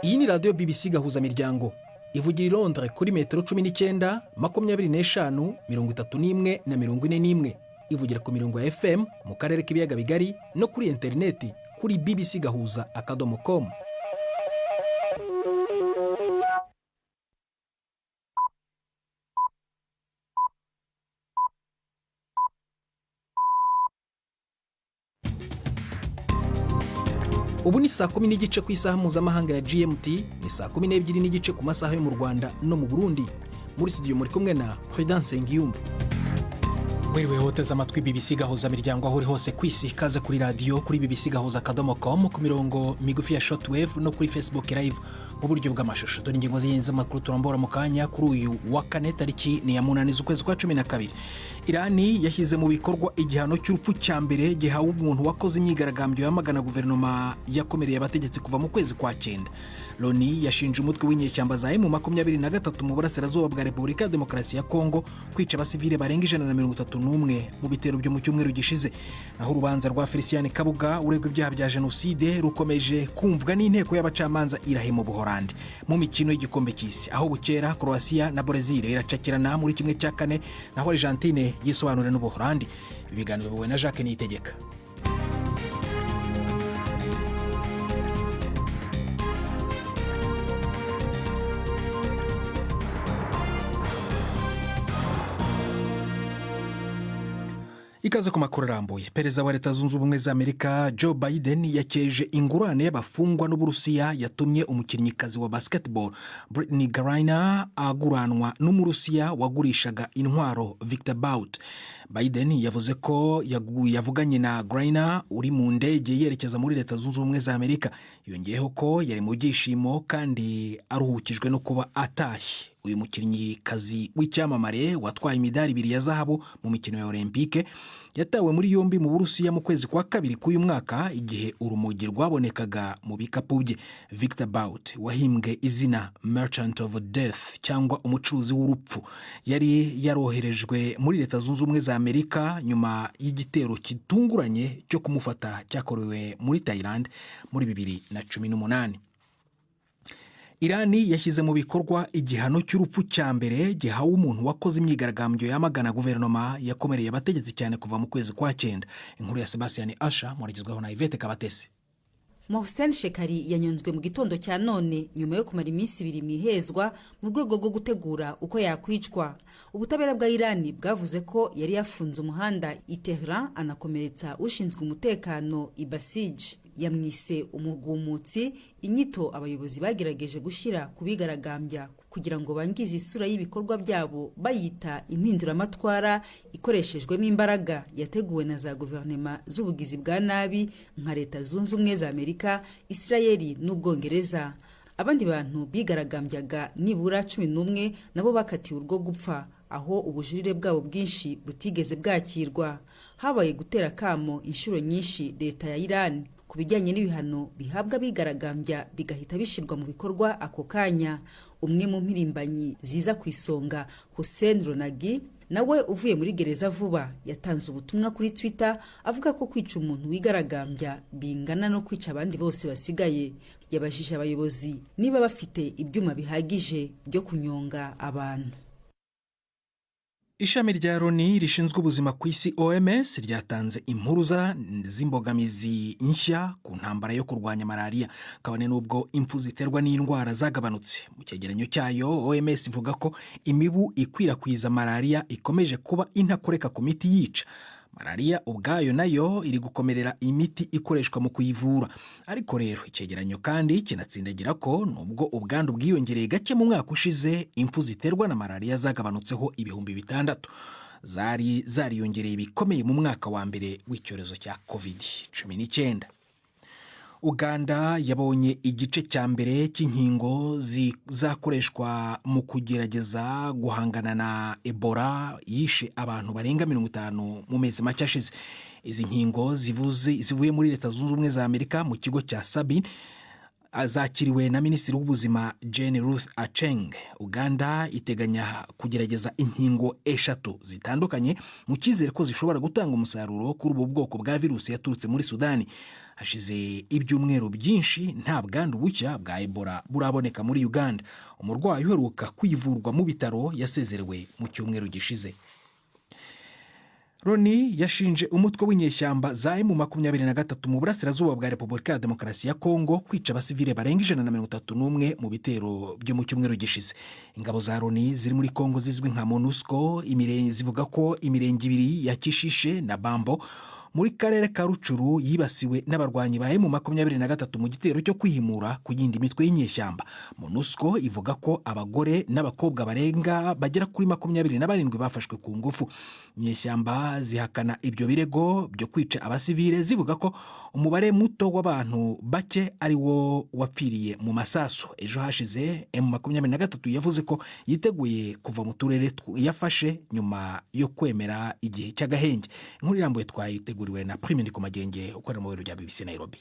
Iyi ni radiyo BBC gahuza miryango ivugira i Londres kuri metero 19, 25, 31 na 41. Ivugira ku mirongo ya FM mu karere k'ibiyaga bigari no kuri interineti kuri bbcgahuza.com. Ubu ni saa 10 n'igice ku isaha mpuzamahanga ya GMT, ni saa 12 n'igice ku masaha yo mu Rwanda no mu Burundi. Muri studio muri kumwe na Prudence Ngiyumva. Wewe hoteza amatwi BBC gahuza miryango aho uri hose kwisi, kaze kuri radio kuri bbcgahuza.com, ku mirongo migufi ya shortwave no kuri Facebook live mu buryo bw'amashusho. Dore ingingo z'ingenzi makuru turambora mu kanya kuri uyu wa kane tariki ni ya 8 z'ukwezi kwa 12. Irani yashyize mu bikorwa igihano cy'urupfu cya mbere gihawe umuntu wakoze imyigaragambyo yamagana guverinoma yakomereye abategetsi kuva mu kwezi kwa 9. Loni yashinje umutwe w'inyeshyamba za M23 mu burasirazuba bwa Repubulika ya Demokarasi ya Kongo kwica abasivile barenga 131 mu bitero byo mu cyumweru gishize. Naho urubanza rwa Felicien Kabuga uregwa ibyaha bya jenoside rukomeje kumvwa n'inteko y'abacamanza irahe mu Buholandi. Mu mikino y'igikombe cy'isi aho bukera Croatia na Brazil iracakirana muri kimwe cya kane, naho Argentine yisobanura n'Ubuholandi. Ibiganiro biwe na Jacques Niyitegeka. Ikaze ku makuru arambuye. Perezida wa Leta Zunze Ubumwe za Amerika Joe Biden yakeje ingurane y'abafungwa n'Uburusiya yatumye umukinnyikazi wa basketball Brittney Griner aguranwa n'Umurusiya wagurishaga intwaro Victor Bout. Biden yavuze ko yavuganye na Griner uri mu ndege yerekeza muri Leta Zunze Ubumwe za Amerika. Yongeyeho ko yari mu byishimo kandi aruhukijwe no kuba atashye. Uyu mukinnyikazi w'icyamamare watwaye imidari 2 ya zahabu mu mikino ya Olympique yatawe muri yombi mu Burusiya mu kwezi kwa 2 k'uyu mwaka igihe urumogi rwabonekaga mu bikapu bye. Victor Bout wahimbwe izina Merchant of Death cyangwa umucuruzi w'urupfu yari yaroherejwe muri Leta Zunze Ubumwe za Amerika nyuma y'igitero kitunguranye cyo kumufata cyakorewe muri Thailand muri 2018. Irani yashyize mu bikorwa igihano cy'urupfu cya mbere gihawe umuntu wakoze imyigaragambyo yamagana guverinoma yakomereye abategetsi cyane kuva mu kwezi kwa 9. Inkuru ya Sebastian Asha murigizweho na Yvette Kabatesi. Mohsen Shekari yanyonzwe mu gitondo cya none nyuma yo kumara iminsi 2 mwihezwa mu rwego rwo gutegura uko yakwicwa. Ubutabera bwa Irani bwavuze ko yari yafunze umuhanda i Tehran anakomeretsa ushinzwe umutekano i Basij. Yamwise umugumutsi, inyito abayobozi bagerageje gushyira kubigaragambya kugira ngo bangize isura y'ibikorwa byabo bayita impinduramatwara ikoreshejwemo imbaraga yateguwe na za guverinoma z'ubugizi bwa nabi nka Leta Zunze Ubumwe za Amerika, Israeli n'Ubwongereza. Abandi bantu bigaragambyaga nibura 11 nabo bakatiwe urwo gupfa, aho ubujurire bwabo bwinshi butigeze bwakirwa. Habaye gutera kamo inshuro nyinshi leta ya Iran kubijyanye n'ibihano bihabwa bigaragambya bigahita bishirwa mu bikorwa ako kanya. Umwe mu mpirimbanyi ziza ku isonga, Hussein Ronagi, nawe uvuye muri gereza vuba, yatanze ubutumwa kuri Twitter avuga ko kwica umuntu wigaragambya bingana no kwica abandi bose basigaye. Yabajije abayobozi niba bafite ibyuma bihagije byo kunyonga abantu. Ishami rya Loni rishinzwe ubuzima ku isi OMS ryatanze impuruza z'imbogamizi nshya ku ntambara yo kurwanya malaria kabane n'ubwo impfu ziterwa n'indwara zagabanutse. Mu cyegeranyo cyayo OMS ivuga ko imibu ikwirakwiza malaria ikomeje kuba intakoreka ku miti yica. Malaria ubwayo nayo iri gukomerera imiti ikoreshwa mu kuyivura. Ariko rero icyegeranyo kandi kinatsindagira ko nubwo ubwandu bwiyongereye gake mu mwaka ushize, impfu ziterwa na malaria zagabanutseho 600. Zari zariyongereye bikomeye mu mwaka wa mbere w'icyorezo cya COVID-19. Uganda yabonye igice cya mbere cy'inkingo zizakoreshwa mu kugerageza guhangana na Ebola yishe abantu barenga 50 mu mezi make ashize. Izi nkingo zivuye muri Leta Zunze Ubumwe za Amerika mu kigo cya Sabin azakiriwe na Minisitiri w'Ubuzima Jane Ruth Aceng. Uganda iteganya kugerageza inkingo 3 zitandukanye mu cyizere ko zishobora gutanga umusaruro kuri ubu bwoko bwa virusi yaturutse muri Sudani. Hashize ibyumweru byinshi nta bwandu bushya bwa Ebola buraboneka muri Uganda. Umurwayi uheruka kwivurwa mu bitaro yasezerewe mu cyumweru gishize. Loni yashinje umutwe w'inyeshyamba za M23 mu burasirazuba bwa Repubulika ya Demokarasi ya Kongo kwica abasivile barenga 131 mu bitero byo mu cyumweru gishize. Ingabo za Loni ziri muri Kongo zizwi nka MONUSCO zivuga ko imirenge 2 ya Kishishe na Bambo muri karere ka Rucuru yibasiwe n'abarwanyi ba M23 mu gitero cyo kwihimura ku yindi mitwe y'inyeshyamba. MONUSCO ivuga ko abagore n'abakobwa barenga bagera kuri 27 bafashwe ku ngufu. Inyeshyamba zihakana ibyo birego byo kwica abasivile zivuga ko umubare muto w'abantu bake ari wo wapfiriye mu masasu. Ejo hashize M23 yavuze ko yiteguye kuva mu turere yafashe nyuma yo kwemera igihe cy'agahenge. Inkuru irambuye twayiteguriwe na Prime Ndikumagenge ukorera mu biro bya BBC Nairobi.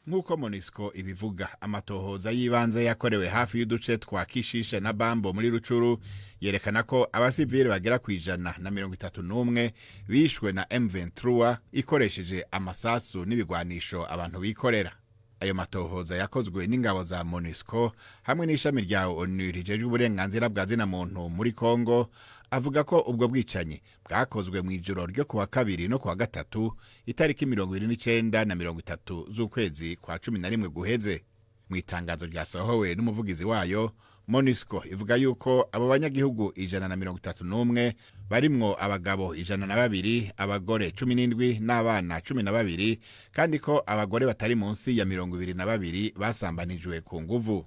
Nk'uko MONUSCO ibivuga, amatohoza y'ibanze yakorewe hafi y'uduce twa Kishishe na Bambo muri Rucuru yerekana ko abasivile bagera ku 131 bishwe na M23 ikoresheje amasasu n'ibigwanisho abantu bikorera. Ayo matohoza yakozwe n'ingabo za MONUSCO hamwe n'ishami rya ONU rijejwe uburenganzira bwa zina muntu muri Kongo, avuga ko ubwo bwicanyi bwakozwe mu ijoro ryo kuwa 2 no kuwa 3 itariki 29 na 30 z'ukwezi kwa 11 guheze. Mu itangazo ryasohowe n'umuvugizi wayo, MONUSCO ivuga yuko abo banyagihugu 131 barimwo abagabo 102, abagore 17 n'abana 12, kandi ko abagore batari munsi ya 22 basambanijwe ku nguvu.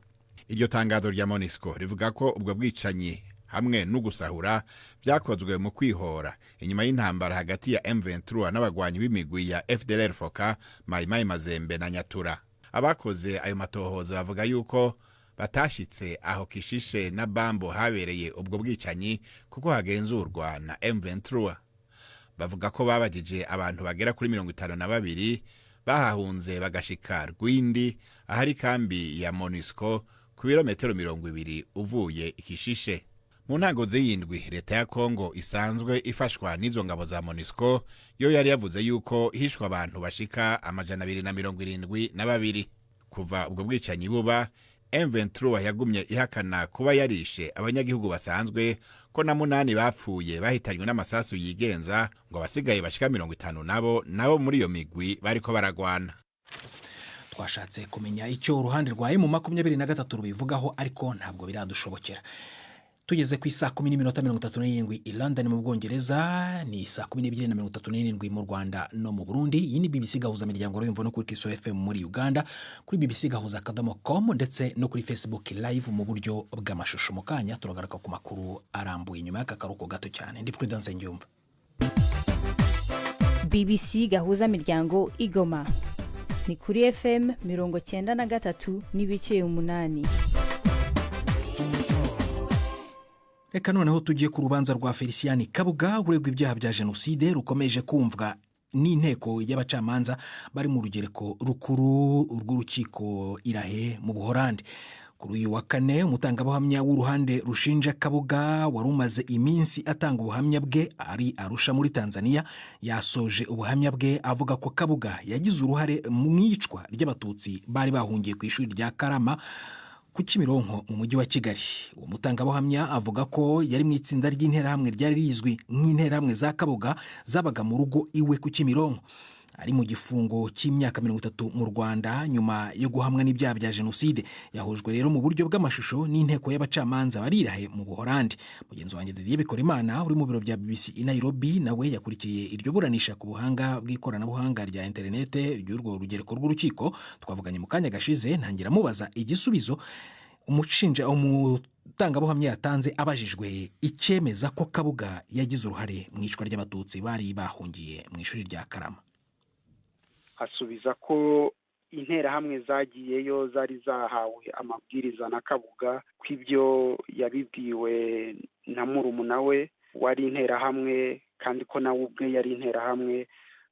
Iryo tangazo rya MONUSCO rivuga ko ubwo bwicanyi hamwe n'ugusahura byakozwe mu kwihora inyuma y'intambara hagati ya M23 n'abagwanyi b'imigwi ya FDLR Foka, Mai Mai Mazembe na Nyatura. Abakoze ayo matohoza bavuga yuko batashitse aho Kishishe na Bambo habereye ubwo bwicanyi kuko hagenzurwa na M23. Bavuga ko babajije abantu bagera kuri 52 bahahunze bagashika Rwindi ahari kambi ya MONUSCO ku birometero 20 uvuye Kishishe. Mu ntango z'iyindwi leta ya Kongo isanzwe ifashwa n'izo ngabo za MONUSCO yo yari yavuze yuko hishwa abantu bashika 272. Kuva ubwo bwicanyi buba, M23 yagumye ihakana kuba yarishe abanyagihugu basanzwe ko na 8 bapfuye bahitanywe n'amasasu yigenza, ngo basigaye bashika 50 nabo muri iyo migwi bariko baragwana. Twashatse kumenya icyo uruhande rwa M23 rubivugaho ariko ntabwo biradushobokera. Tugeze ku isa 10:37 i London mu Bwongereza, ni isa 12:37 mu Rwanda no mu Burundi. Iyi ni BBC gahuza miryango y'imvo no kuri Kiso FM muri Uganda, kuri bbc.com ndetse no kuri Facebook live mu buryo bw'amashusho. Mu kanya turagaruka ku makuru arambuye nyuma y'akakaruko gato cyane. Ndi Prudence Ngiyumva. BBC gahuza miryango Igoma ni kuri FM 93.8. Reka noneho tugiye ku rubanza rwa Felician Kabuga uregwa ibyaha bya jenoside rukomeje kumvwa n'inteko y'abacamanza bari mu rugereko rukuru urw'urukiko Irahe mu Buholandi. Kuri uyu wa kane, umutangabuhamya w'uruhande rushinja Kabuga wari umaze iminsi atanga ubuhamya bwe ari Arusha muri Tanzania yasoje ubuhamya bwe avuga ko Kabuga yagize uruhare mu iyicwa ry'abatutsi bari bahungiye ku ishuri rya Karama ku Kimironko mu mujyi wa Kigali. Uwo mutangabuhamya avuga ko yari mu itsinda ry'interahamwe ryari rizwi nk'interahamwe za Kabuga zabaga mu rugo iwe ku Kimironko. Ari mu gifungo cy'imyaka 30 mu Rwanda nyuma yo guhamwa n'ibyaha bya jenoside. Yahujwe rero mu buryo bw'amashusho n'inteko y'abacamanza barirahe mu Buholandi. Mugenzi wanjye Didier Bikorimana uri mu biro bya BBC i Nairobi nawe yakurikiye iryo buranisha ku buhanga bw'ikoranabuhanga rya internet ry'urwo rugereko rw'urukiko. Twavuganye mu kanya gashize ntangira mubaza igisubizo umutangabuhamya yatanze abajijwe icyemeza ko Kabuga yagize uruhare mu icwa ry'abatutsi bari bahungiye mu ishuri rya Karama. Asubiza ko interahamwe zagiyeyo zari zahawe amabwiriza na Kabuga kw'ibyo yabibwiwe na murumuna we wari interahamwe kandi ko nawe ubwe yari interahamwe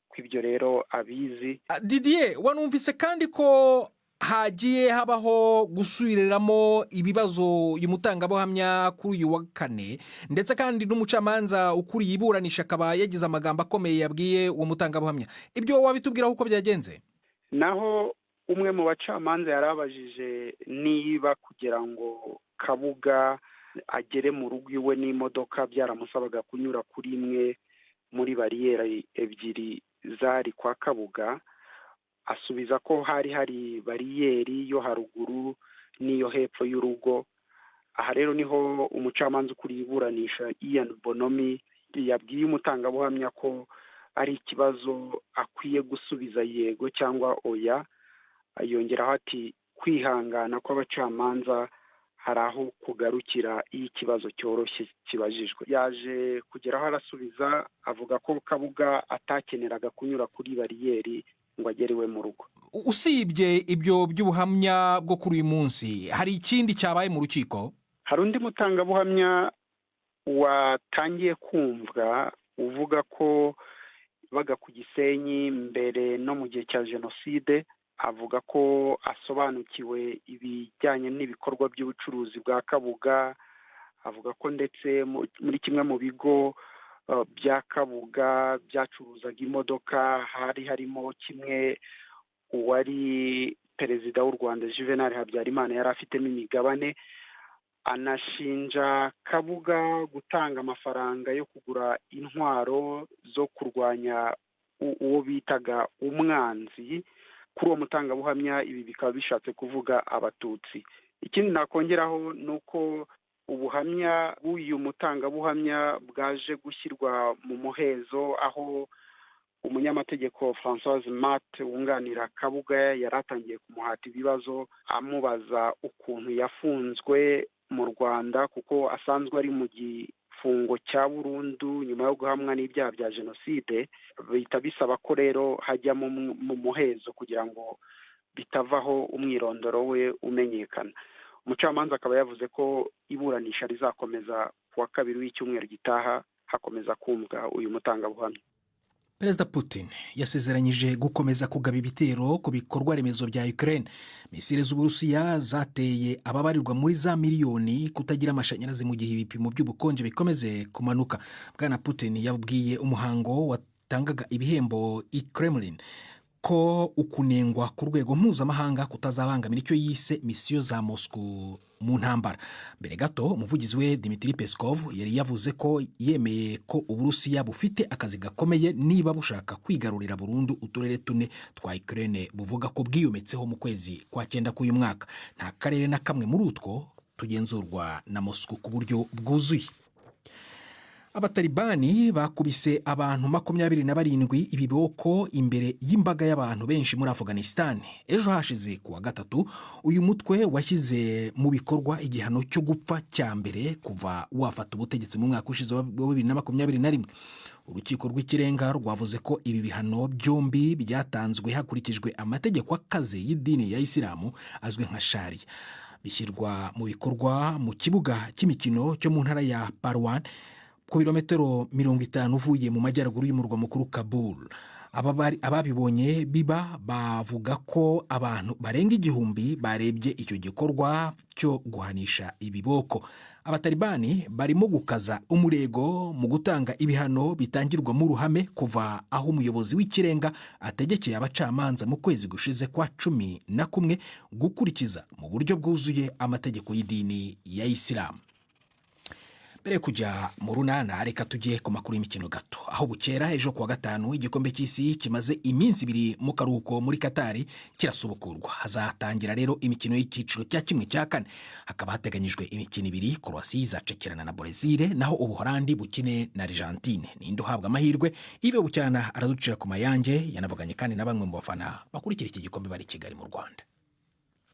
kw'ibyo rero abizi. Didier, wanumvise kandi ko hagiye habaho gusubiriramo ibibazo uyu mutangabuhamya kuri uyu wa kane, ndetse kandi n'umucamanza ukuriye iburanisha akaba yagize amagambo akomeye yabwiye uwo mutangabuhamya. Ibyo wabitubwiraho uko byagenze? Naho umwe mu bacamanza yarabajije niba kugira ngo Kabuga agere mu rugo iwe n'imodoka byaramusabaga kunyura kuri imwe muri bariyeri ebyiri zari kwa Kabuga. Asubiza ko hari bariyeri yo haruguru n'iyo hepfo y'urugo. Aha rero niho umucamanza ukuriye iburanisha Ian Bonomi yabwiye umutangabuhamya ko ari ikibazo akwiye gusubiza yego cyangwa oya. Yongeraho ati kwihangana kw'abacamanza hari aho kugarukira iyo ikibazo cyoroshye kibajijwe. Yaje kugeraho arasubiza avuga ko Kabuga atakeneraga kunyura kuri bariyeri ngo agere iwe mu rugo. Usibye ibyo by'ubuhamya bwo kuri uyu munsi, hari ikindi cyabaye mu rukiko? Hari undi mutangabuhamya watangiye kumvwa uvuga ko baga ku Gisenyi mbere no mu gihe cya Jenoside. Avuga ko asobanukiwe ibijyanye n'ibikorwa by'ubucuruzi bwa Kabuga. Avuga ko ndetse muri kimwe mu bigo bya Kabuga byacuruzaga imodoka hari harimo kimwe uwari perezida w'u Rwanda Juvenal Habyarimana yari afitemo imigabane. Anashinja Kabuga gutanga amafaranga yo kugura intwaro zo kurwanya uwo bitaga umwanzi. Kuri uwo mutangabuhamya ibi bikaba bishatse kuvuga Abatutsi. Ikindi nakongeraho ni uko ubuhamya bw'uyu mutangabuhamya bwaje gushyirwa mu muhezo, aho umunyamategeko Françoise Matte wunganira Kabuga yari atangiye kumuhata ibibazo amubaza ukuntu yafunzwe mu Rwanda, kuko asanzwe ari mu gifungo cya burundu nyuma yo guhamwa n'ibyaha bya Jenoside. Bihita bisaba ko rero hajya mu muhezo kugira ngo bitavaho umwirondoro we umenyekana. Umucamanza akaba yavuze ko iburanisha rizakomeza kuwa kabiri w'icyumweru gitaha hakomeza kumvwa uyu mutangabuhamya. Perezida Putin yasezeranyije gukomeza kugaba ibitero ku bikorwa remezo bya Ukraine. Misile z'Uburusiya zateye ababarirwa muri za miliyoni kutagira amashanyarazi mu gihe ibipimo by'ubukonje bikomeze kumanuka. Bwana Putin yabwiye umuhango watangaga ibihembo i Kremlin ko ukunengwa ku rwego mpuzamahanga kutazabangamira icyo yise misiyo za Moscow mu ntambara. Mbere gato umuvugizi we Dmitry Peskov yari yavuze ko yemeye ko Uburusiya bufite akazi gakomeye niba bushaka kwigarurira burundu uturere tune twa Ukraine buvuga ko bwiyometseho mu kwezi kwa 9 k'uyu mwaka. Nta karere na kamwe muri utwo tugenzurwa na Moscow ku buryo bwuzuye. Abatalibani bakubise abantu 27 ibiboko imbere y'imbaga y'abantu benshi muri Afghanistan. Ejo hashize kuwa gatatu uyu mutwe washyize mu bikorwa igihano cyo gupfa cya mbere kuva wafata ubutegetsi mu mwaka ushize wa 2021. Urukiko rw'ikirenga rwavuze ko ibi bihano byombi byatanzwe hakurikijwe amategeko akaze y'idini ya Isilamu azwi nka Sharia. Bishyirwa mu bikorwa mu kibuga cy'imikino cyo mu ntara ya Parwan ku birometero 50 uvuye mu majyaruguru y'umurwa mukuru Kabul. Ababibonye biba bavuga ko abantu barenga 1000 barebye icyo gikorwa cyo guhanisha ibiboko. Abatalibani barimo gukaza umurego mu gutanga ibihano bitangirwa mu ruhame kuva aho umuyobozi w'ikirenga ategekeye abacamanza mu kwezi gushize kwa 11 gukurikiza mu buryo bwuzuye amategeko y'idini ya Isilamu. Mbere kujya mu runana reka tujye ku makuru y'imikino gato. Aho bukera ejo kuwa gatanu igikombe cy'isi kimaze iminsi 2 mu karuhuko muri Katari kirasubukurwa. Hazatangira rero imikino y'icyiciro cya 1/4. Hakaba hateganyijwe imikino 2, Croatia izacekirana na Brazil naho Ubuholandi bukine na Argentine. Ninde uhabwa amahirwe? Ive Bucyana araducira ku mayange, yanavuganye kandi na bamwe mu bafana bakurikira iki gikombe bari Kigali mu Rwanda.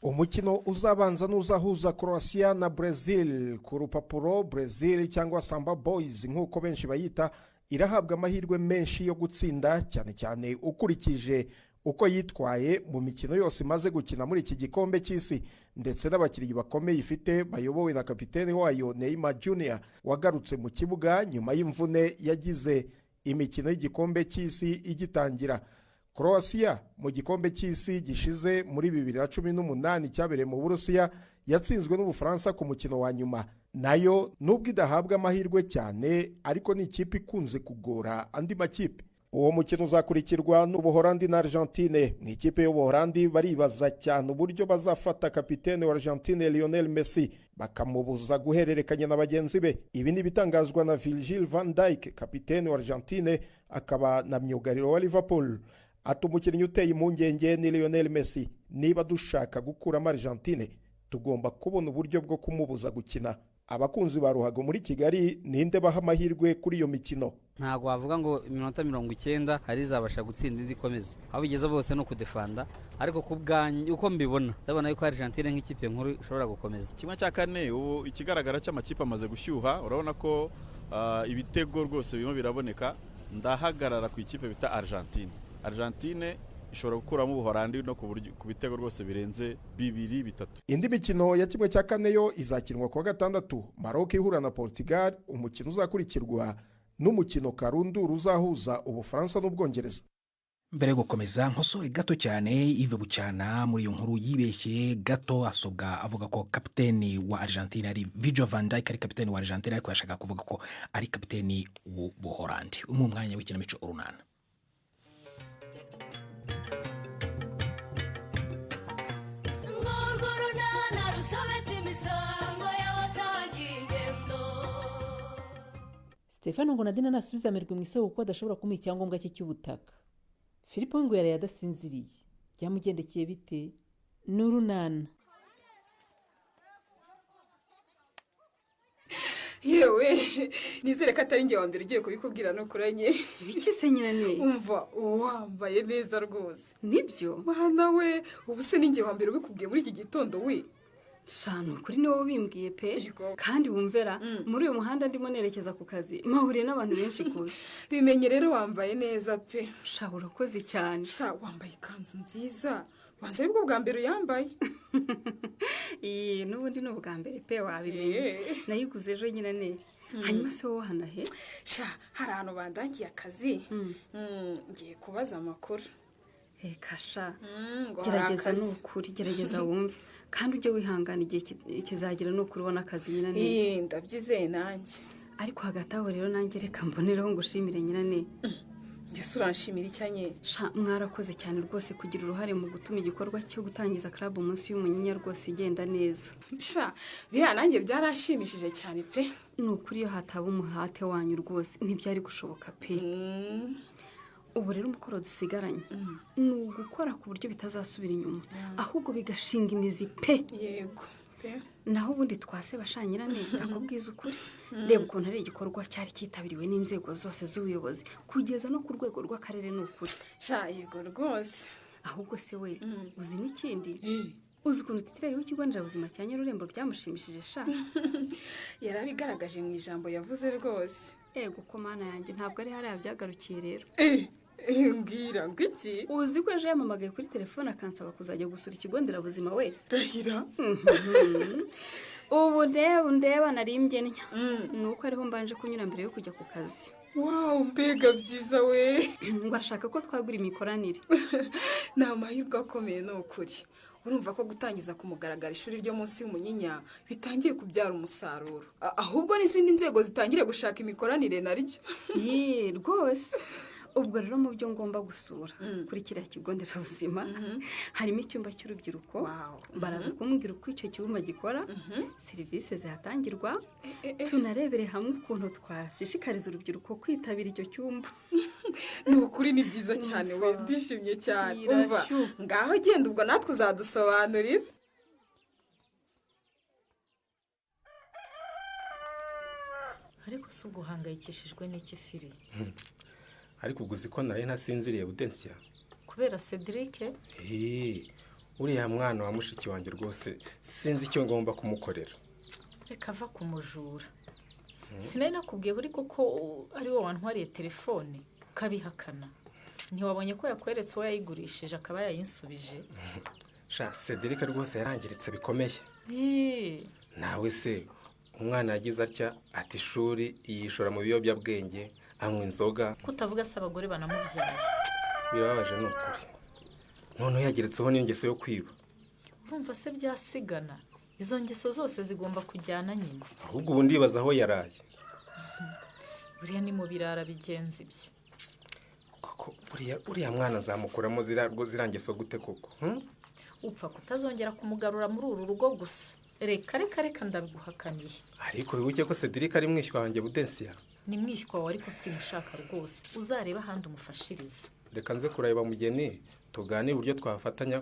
Umukino uzabanza n'uzahuza Croatia na Brazil. Ku rupapuro Brazil cyangwa Samba Boys nk'uko benshi bayita irahabwa amahirwe menshi yo gutsinda, cyane cyane ukurikije uko yitwaye mu mikino yose imaze gukina muri iki gikombe cy'isi, ndetse n'abakinnyi bakomeye ifite bayobowe na kapiteni wayo Neymar Jr wagarutse mu kibuga nyuma y'imvune yagize imikino y'igikombe cy'isi igitangira. Croatia mu gikombe cy'isi gishize muri 2018 cyabereye mu Burusiya yatsinzwe n'Ubufaransa ku mukino wa nyuma. Nayo nubwo idahabwa amahirwe cyane ariko ni ikipe ikunze kugora andi makipe. Uwo mukino uzakurikirwa n'Ubuholandi na Argentine. Mu ikipe y'Ubuholandi baribaza cyane uburyo bazafata kapitene wa Argentine Lionel Messi bakamubuza guhererekanya na bagenzi be. Ibi ni bitangazwa na Virgil van Dijk, kapitene wa Argentine akaba na myugariro wa Liverpool. Ati umukinnyi uteye impungenge ni Lionel Messi. Niba dushaka gukuramo Argentine tugomba kubona uburyo bwo kumubuza gukina. Abakunzi ba ruhago muri Kigali ninde baha amahirwe kuri iyo mikino? Ntago wavuga ngo iminota 90 hari zabasha gutsinda indi komeza. Aho bigeze bose no kudefanda, ariko kubganye uko mbibona ndabona yuko Argentine nk'ikipe nkuru ishobora gukomeza. Kimwe cya kane ubu ikigaragara cy'amakipe amaze gushyuha, urabona ko ibitego rwose birimo biraboneka. Ndahagarara ku ikipe bita Argentine ishobora gukuramo Ubuholandi no ku bitego rwose birenze 2-3. Indi mikino ya kimwe cya kane yo izakinwa kuwa gatandatu. Maroc ihura na Portugal, umukino uzakurikirwa n'umukino karundu ruzahuza Ubufaransa n'Ubwongereza. Mbere yo gukomeza nkosore gato cyane Yves Bucyana muri iyo nkuru yibeshye gato asobwa avuga ko kapiteni wa Argentina ari Virgil van Dijk ari kapiteni wa Argentina ariko yashaka kuvuga ko ari kapiteni w'Ubuholandi. Mu mwanya w'ikinamico urunana. Stefano ngo Nadine nasubiza amerwe mu isoko kuko adashobora kumuha icyangombwa cye cy'ubutaka. Filipo ngo yari yadasinziriye. Byamugendekeye bite? N'urunana. Yewe nizere ko atari nge wa mbere ugiye kubikubwira no kuranye. Biki se nyirane? Umva wambaye neza rwose. Nibyo? Mana we, ubu se ni nge wa mbere ubikubwiye muri iki gitondo we. Shano kuri niwe bimbwiye pe kandi wumvera muri uyu muhanda ndimo nerekeza ku kazi mahuriye n'abantu benshi kuza. Bimenye rero wambaye neza pe. Sha urakoze cyane. Sha wambaye ikanzu nziza. Wanze aribwo bwa mbere yambaye. N'ubundi ni ubwa mbere pe wabimenye. Nayiguze ejo nyirane. Hanyuma se wowe hana he? Sha hari ahantu bandangiye akazi. Ngiye kubaza amakuru. Kasha gerageza n'ukuri gerageza wumve kandi ujye wihangana igihe kizagira n'ukuri ubona akazi nyirane. Ndabyizeye nanjye ariko hagati aho rero nanjye reka mbonereho ngushimire nyirane. Ngese uranshimira icyanye? Sha mwarakoze cyane rwose kugira uruhare mu gutuma igikorwa cyo gutangiza club umunsi y'umunyinya rwose igenda neza. Sha biriya nanjye byarashimishije cyane pe. N'ukuri iyo hataba umuhate wanyu rwose ntibyari gushoboka pe. Ubu rero umukoro dusigaranye ni ugukora ku buryo bitazasubira inyuma ahubwo bigashinga imizi pe. Yego pe. Naho ubundi twase bashanyirane ndakubwiza ukuri. Reba ukuntu ari igikorwa cyari cyitabiriwe n'inzego zose z'ubuyobozi kugeza no ku rwego rw'akarere n'ukuri. Sha yego rwose. Ahubwo se we uzi n'ikindi? Uzi ukuntu titireri w'ikigo nderabuzima cya Nyarurembo byamushimishije sha? Yarabigaragaje mu ijambo yavuze rwose. Ego ko mana yanjye ntabwo ari hariya byagarukiye rero. Mbwira ngiki? Uzi ko ejo yamamagaye kuri telefone akansaba kuzajya gusura ikigo nderabuzima we. Rahira. Ubu ndeba narimbye nya. Nuko ariho mbanje kunyura mbere yo kujya ku kazi. Wow, mbega byiza we. Ngo ashaka ko twagura imikoranire. Ni amahirwe akomeye n'ukuri. Urumva ko gutangiza kumugaragara ishuri ryo munsi y'umunyinya bitangiye kubyara umusaruro. Ahubwo n'izindi nzego zitangire gushaka imikoranire naryo. Rwose. Ubwo rero mu byo ngomba gusura kuri kiriya kigo nderabuzima harimo icyumba cy'urubyiruko. Baraza kumbwira uko icyo cyumba gikora, serivisi zihatangirwa, tunarebere hamwe ukuntu twashishikariza urubyiruko kwitabira icyo cyumba. Ni ukuri ni byiza cyane we, ndishimye cyane. Umva ngaho genda ubwo natwe uzadusobanurira. Ariko si uguhangayikishijwe n'iki firi? Ariko uguzi ko nari ntasinziriye Budensia kubera Cedric. Uriya mwana wa mushiki wanjye rwose sinzi icyo ngomba kumukorera. Reka ava kumujura. Sinari nakubwiye buri koko ari wowe wantwariye telefone ukabihakana. Ntiwabonye ko yakweretse uwo yayigurishije akaba yayinsubije? Sha Cedric rwose yarangiritse bikomeye. Nawe se umwana yagize atya ati ishuri yishora mu biyobyabwenge anywa inzoga. Kutavuga se abagore banamubyaye. birababaje ni ukuri noneho yageretseho n'ingeso yo kwiba. urumva se byasigana izo ngeso zose zigomba kujyana nyine. ahubwo ubu ndibaza aho yaraye. buriya ni mu birara bigenzi bye. koko uriya mwana azamukuramo ziriya ngeso gute koko? upfa kutazongera kumugarura muri uru rugo gusa. reka ndabiguhakaniye. ariko wibuke ko Cedric ari mwishywa wanjye Budensiya. ni mwishywa wawe ariko simushaka rwose. uzareba ahandi umufashiriza. reka nze kureba Mugeni tuganire uburyo twafatanya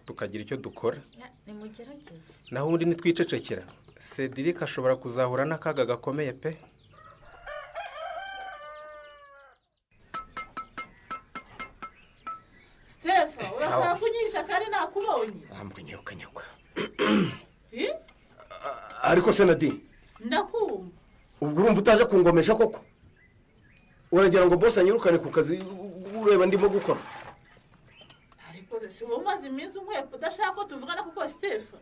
tukagira icyo dukora. nimugerageze. naho ubundi nitwicecekera Cedric ashobora kuzahura n'akaga gakomeye pe. Stefa urashaka kunyihisha kandi nakubonye. Rambonye ukanyagwa. Ariko se Nadine ndakumva. ubwo urumva utaje kungomesha koko? uragira ngo boss anyirukane ku kazi ureba ndimo gukora? ariko se wowe maze iminsi nkwepo udashaka ko tuvugana kuko Stefa.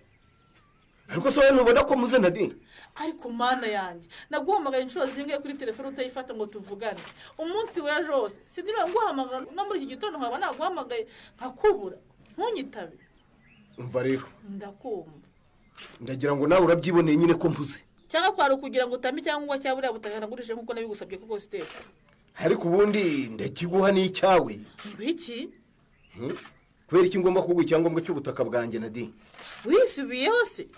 ariko se wowe ntubona ko muze Nadine? ariko mana yanjye naguhamagaye inshuro zingahe kuri telefone utayifata ngo tuvugane. umunsi w'ejo wose sindiriwe nguhamagara no muri iki gitondo nkaba naguhamagaye nkakubura ntunyitabe. umva rero ndakumva. ndagira ngo nawe urabyiboneye nyine ko mpuze. cyangwa kwari ukugira ngo utame cyangwa cya buriya butaka nagurije nk'uko nabigusabye kuko Stefa. ariko ubundi ndakiguha n'icyawe. Ngwiki? kubera iki ngomba kuguha icyangombwa cy'ubutaka bwanjye Nadine? wisubiyeho se?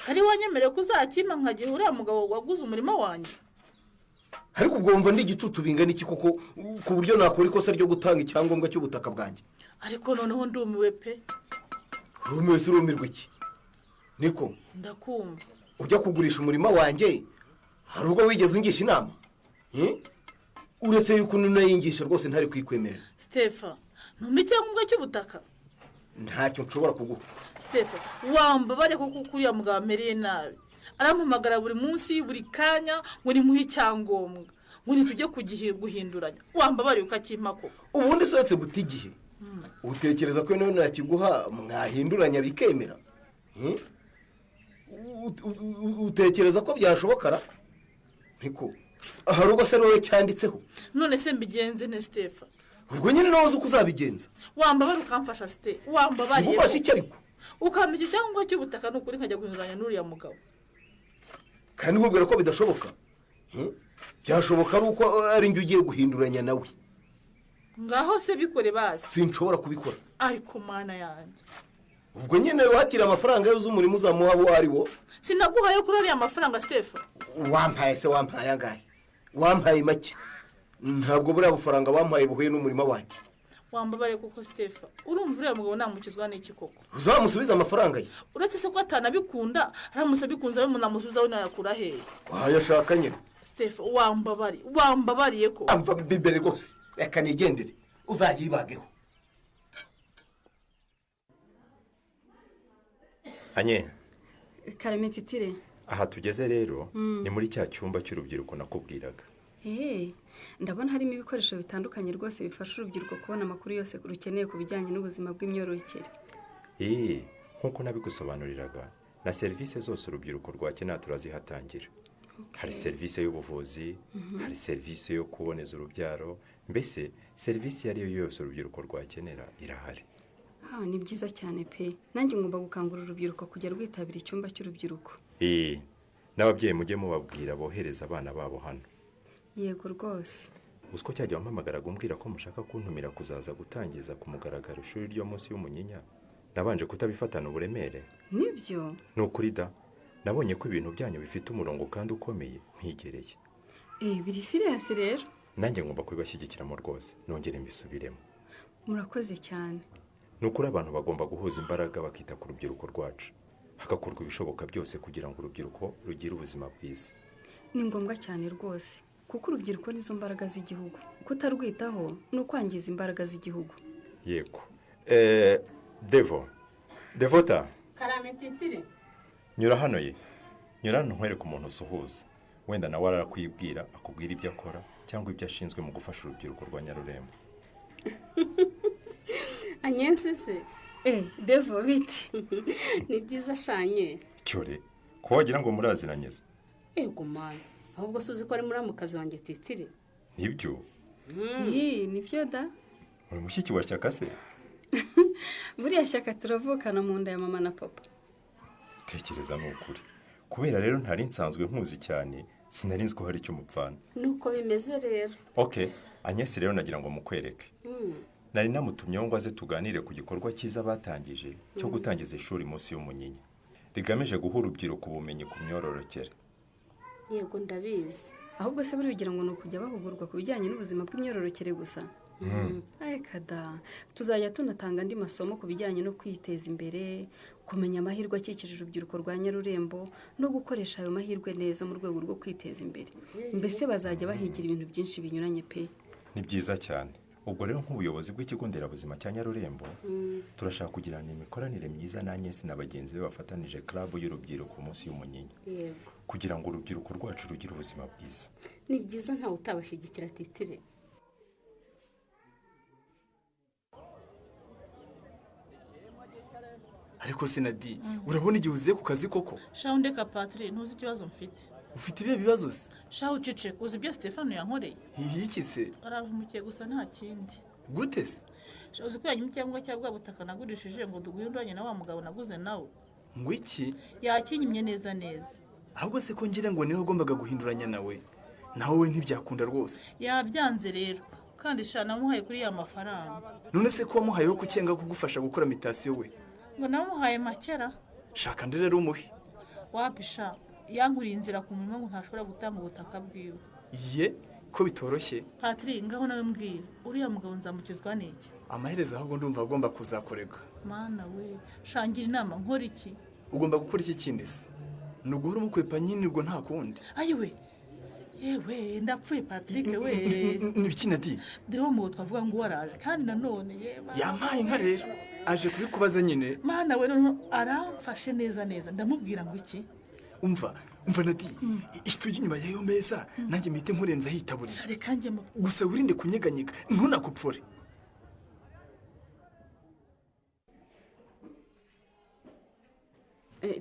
hari wanyemereye ko uzakima nkagihe uriya mugabo waguze umurima wanjye? ariko ubwo wumva ndi igicucu bingana iki koko ku buryo nakora ikosa ryo gutanga icyangombwa cy'ubutaka bwanjye? ariko noneho ndumiwe pe. urumiwe se urumirwa iki? niko ndakumva. ujya kugurisha umurima wanjye hari ubwo wigeze ungisha inama? uretse yuko nunayingisha rwose ntari kwikwemerera. Stefa ntumpe icyangombwa cy'ubutaka? ntacyo nshobora kuguha. Stefa wambabare kuko kuriya mugabo amereye nabi. arampamagara buri munsi buri kanya ngo nimuhe icyangombwa ngo nitujye guhinduranya. wambabare ukakimpa koko. ubundi sohetse guta igihe utekereza ko nawe nakiguha mwahinduranya bikemera? utekereza ko byashobokara? niko hari ubwo se wowe cyanditseho? none se mbigenze ne Stefa? ubwo nyine nawe uzi uko uzabigenza. wambabare ukamfasha Ste. wambabare ngufashe iki ariko? ukampa icyo cyangwa cy'ubutaka n'ukuri nkajya guhinduranya n'uriya mugabo. kandi nkubwira ko bidashoboka. byashoboka ari uko ari njye ugiye guhinduranya nawe. ngaho se bikore basi. sinshobora kubikora. ariko mana yanjye. ubwo nyine wakira amafaranga yose umurimo uzamuha abo ari wo. sinaguhaye kuri ariya mafaranga Stefa. wampaye se wampaye angahe? wampaye make. ntabwo buriya bufaranga wampaye buhuye n'umurima wanjye. wambabare kuko Stefa urumva uriya mugabo namukizwa n'iki koko? uzamusubiza amafaranga ye. uretse se ko atanabikunda aramutse abikunze we munamusubiza we nayakura hehe? wayashaka nyine. Stefa wambabariye ko. amva bibere rwose reka nigendere uzayibageho. anye karame titire. aha tugeze rero ni muri cya cyumba cy'urubyiruko nakubwiraga. ndabona harimo ibikoresho bitandukanye rwose bifasha urubyiruko kubona amakuru yose rukeneye ku bijyanye n'ubuzima bw'imyororokere. nk'uko nabigusobanuriraga na serivisi zose urubyiruko rwakenera turazihatangira. hari serivisi y'ubuvuzi, hari serivisi yo kuboneza urubyaro, mbese serivisi iyo ari yo yose urubyiruko rwakenera irahari. ni byiza cyane pe. nanjye ngomba gukangurira urubyiruko kujya rwitabira icyumba cy'urubyiruko. n'ababyeyi mujye mubabwira bohereza abana babo hano. yego rwose. uzi ko cyajya wampamagaraga umbwira ko mushaka kuntumira kuzaza gutangiza ku mugaragaro ishuri ryo munsi y'umunyinya, nabanje kutabifatana uburemere. nibyo? ni ukuri da, nabonye ko ibintu byanyu bifite umurongo kandi ukomeye mpigereye. biri siriyasi rero. nanjye ngomba kubibashyigikiramo rwose, nongere mbisubiremo. murakoze cyane. ni ukuri abantu bagomba guhuza imbaraga bakita ku rubyiruko rwacu, hagakorwa ibishoboka byose kugira ngo urubyiruko rugire ubuzima bwiza. ni ngombwa cyane rwose kuko urubyiruko nizo mbaraga z'igihugu. kutarwitaho ni ukwangiza imbaraga z'igihugu. yego. devota karame titire. nyura hano ye, nyura hano nkwereke umuntu usuhuza, wenda nawe arakwibwira akubwira ibyo akora cyangwa ibyo ashinzwe mu gufasha urubyiruko rwa Nyarurembo. anyense se? devo biti. ni byiza shanye. cyore ko wagira ngo muraziranyeze. ego mwana ahubwo suzi ko ari muramukazi wanjye titire. nibyo? nibyo da. uri mushiki wa Shyaka se? buriya Shyaka turavukana mu nda ya mama na papa. Tekereza ni ukuri. Kubera rero ntari nsanzwe nkuzi cyane, sinari nzi ko hari icyo mupfana. Nuko bimeze rero. Okay, Agnes rero nagira ngo mukwereke. Nari namutumyeho ngo aze tuganire ku gikorwa cyiza batangije cyo gutangiza ishuri munsi y'Umunyinya. Rigamije guha urubyiruko ubumenyi ku myororokere. Yego ndabizi. Ahubwo se buri ugira ngo ni ukujya bahugurwa ku bijyanye n'ubuzima bw'imyororokere gusa? Kada tuzajya tunatanga andi masomo ku bijyanye no kwiteza imbere, kumenya amahirwe akikije urubyiruko rwa Nyarurembo no gukoresha ayo mahirwe neza mu rwego rwo kwiteza imbere. Mbese bazajya bahigira ibintu byinshi binyuranye pe. Ni byiza cyane. Ubwo rero nk'ubuyobozi bw'ikigo nderabuzima cya Nyarurembo turashaka kugirana imikoranire myiza na Agnes na bagenzi be bafatanije club y'urubyiruko munsi y'Umunyinya. Yego. Kugira ngo urubyiruko rwacu rugire ubuzima bwiza. Ni byiza ntawe utabashyigikira Titire. Ariko Senadi, urabona igihe uziye ku kazi koko? Shaho ndeka Patrick, ntuzi ikibazo mfite. Ufite ibihe bibazo se? Shaho ucece, uzi ibyo Stefano yankoreye? Iki se? Arabimukiye gusa nta kindi. Gute se? Shaho uzi ko yanyimye icyangombwa cya bwa butaka nagurishije ngo duguhinduranye na wa mugabo naguze nawe. Ngo iki? Yakinyimye neza neza. Ahubwo se ko ngira ngo niwe ugombaga guhinduranya nawe. Nawe we ntibyakunda rwose. Yabyanze rero. Kandi sha namuhaye kuri ya mafaranga. None se ko wamuhayeho kucyenga kugufasha gukora mitasiyo we? Ngo namuhaye makera. Shaka ndi rero umuhe. Wapisha yankuriye inzira ku murimo ngo ntashobora gutanga ubutaka bwiwe. Ye ko bitoroshye. Patrick ngaho nawe mbwira uriya mugabo nzamukizwa n'iki? Amaherezo ahubwo ndumva agomba kuzakorega. Mana we shangira inama nkora iki? Ugomba gukora iki kindi se? Nuguhura umukwepa nyine ubwo nta kundi. Ayiwe yewe ndapfuye Patrick we. Nibiki Nadi? Dero mu twavuga ngo waraje kandi nanone yeba. Yampaye nka rero aje kubikubaza nyine. Mana we no aramfashe neza neza ndamubwira ngo iki? Umva Nadi, itujye inyuma yayo meza nanjye mite nkurenza hitaburira. Reka njyemo. Gusa wirinde kunyeganyega ntunakupfore.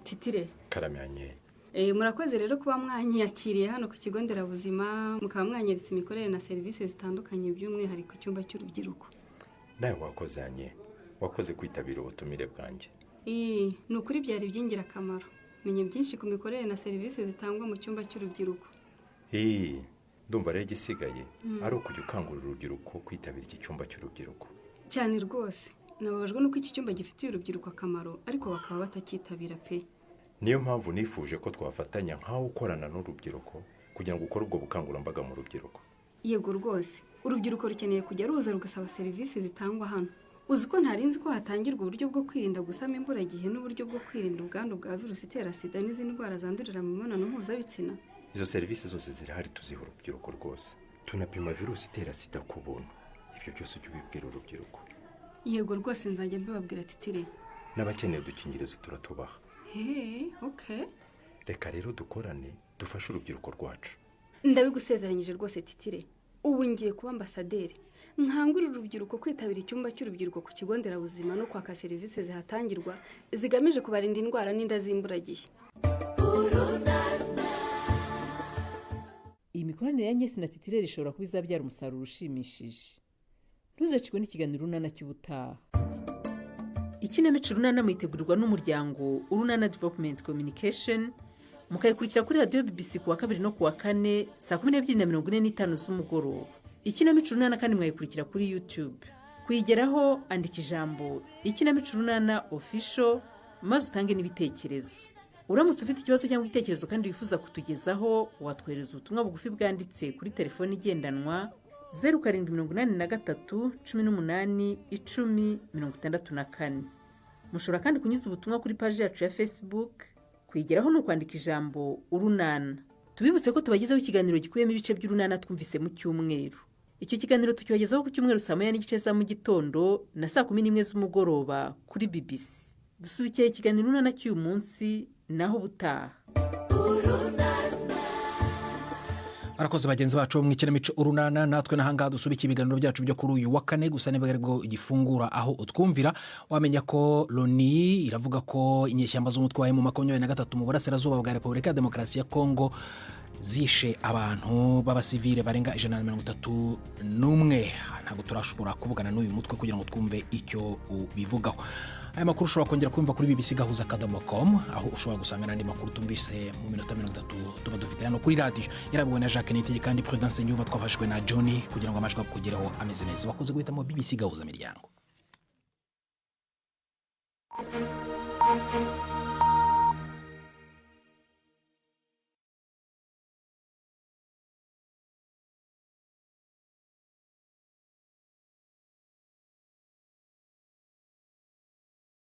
Titire. Karamyanye. Murakoze rero kuba mwanyakiriye hano ku kigo nderabuzima mukaba mwanyeretse imikorere na serivisi zitandukanye by'umwihariko icyumba cy'urubyiruko. Nawe wakozanye. Wakoze kwitabira ubutumire bwanjye. Ni ukuri byari by'ingirakamaro. Menye byinshi ku mikorere na serivisi zitangwa mu cyumba cy'urubyiruko. Ndumva rero igisigaye ari ukujya ukangurira urubyiruko kwitabira iki cyumba cy'urubyiruko. Cyane rwose. Nababajwe nuko iki cyumba gifitiye urubyiruko akamaro ariko bakaba batakitabira pe. Niyo mpamvu nifuje ko twafatanya nkaho ukorana n'urubyiruko kugira ngo ukore ubwo bukangurambaga mu rubyiruko. Yego rwose. Urubyiruko rukeneye kujya ruza rugasaba serivisi zitangwa hano. Uzi ko ntarinzi ko hatangirwa uburyo bwo kwirinda gusama imburagihe n'uburyo bwo kwirinda ubwandu bwa virusi itera sida n'izindi ndwara zandurira mu mibonano mpuzabitsina. Izo serivisi zose zirahari tuziha urubyiruko rwose. Tunapima virusi itera sida ku buntu. Ibyo byose ujye ubibwira urubyiruko. Yego rwose nzajya mbibabwira Titire. N'abakeneye udukingirizo turatubaha. Okay. Reka rero dukorane dufashe urubyiruko rwacu. Ndabigusezeranyije rwose Titire. Ubu ngiye kuba ambasaderi. Nkangurira urubyiruko kwitabira icyumba cy'urubyiruko ku kigo nderabuzima no kwaka serivisi zihatangirwa zigamije kubarinda indwara n'inda z'imburagihe. Iyi mikoranire ya Agnes na Titire ishobora kuba izabyara umusaruro ushimishije. Ntuzacikwe n'ikiganiro Urunana cy'ubutaha. Ikinamico Urunana mwitegurirwa n'umuryango Urunana Development Communication mukayikurikira kuri radio BBC kuwa 2 no kuwa 4 saa 12:45 z'umugoroba. Ikinamico Urunana kandi mwayikurikira kuri YouTube. Kuyigeraho andika ijambo Ikinamico Urunana Official maze utange n'ibitekerezo. Uramutse ufite ikibazo cyangwa igitekerezo kandi wifuza kutugezaho watwohereza ubutumwa bugufi bwanditse kuri telefone igendanwa 0783 18 10 Mushobora kandi kunyuza ubutumwa kuri page yacu ya Facebook. Kwigeraho no kwandika ijambo Urunana. Tubibutse ko tubagezaho ikiganiro gikuyemo ibice by'Urunana twumvise mu cyumweru. Icyo kiganiro tukibagezaho ku cyumweru saa 9:30 za mu gitondo na saa 11 z'umugoroba kuri BBC. Dusubikiye ikiganiro Urunana cy'uyu munsi naho butaha. Barakoze bagenzi bacu mu ikinamico Urunana natwe nahanga dusubika ibiganiro byacu byo kuri uyu wa kane gusa nibagarego igifungura aho utwumvira wamenya ko Loni iravuga ko inyeshyamba z'umutwe wa M23 mu burasirazuba bwa Repubulika ya Demokarasi ya Kongo zishe abantu b'abasivile barenga 131. Ntabwo turashobora kuvugana n'uyu mutwe kugira ngo twumve icyo ubivugaho. Aya makuru ushobora kongera kumva kuri bbc-gahuza.com, aho ushobora gusanga n'andi makuru tumvise mu minota 30 tuba dufite hano kuri radio. Yarabuwe na Jacques Nitege kandi Prudence Nyuva, twafashwe na Johnny kugira ngo amajwi akugeraho ameze neza. Wakoze guhitamo BBC Gahuza Miryango.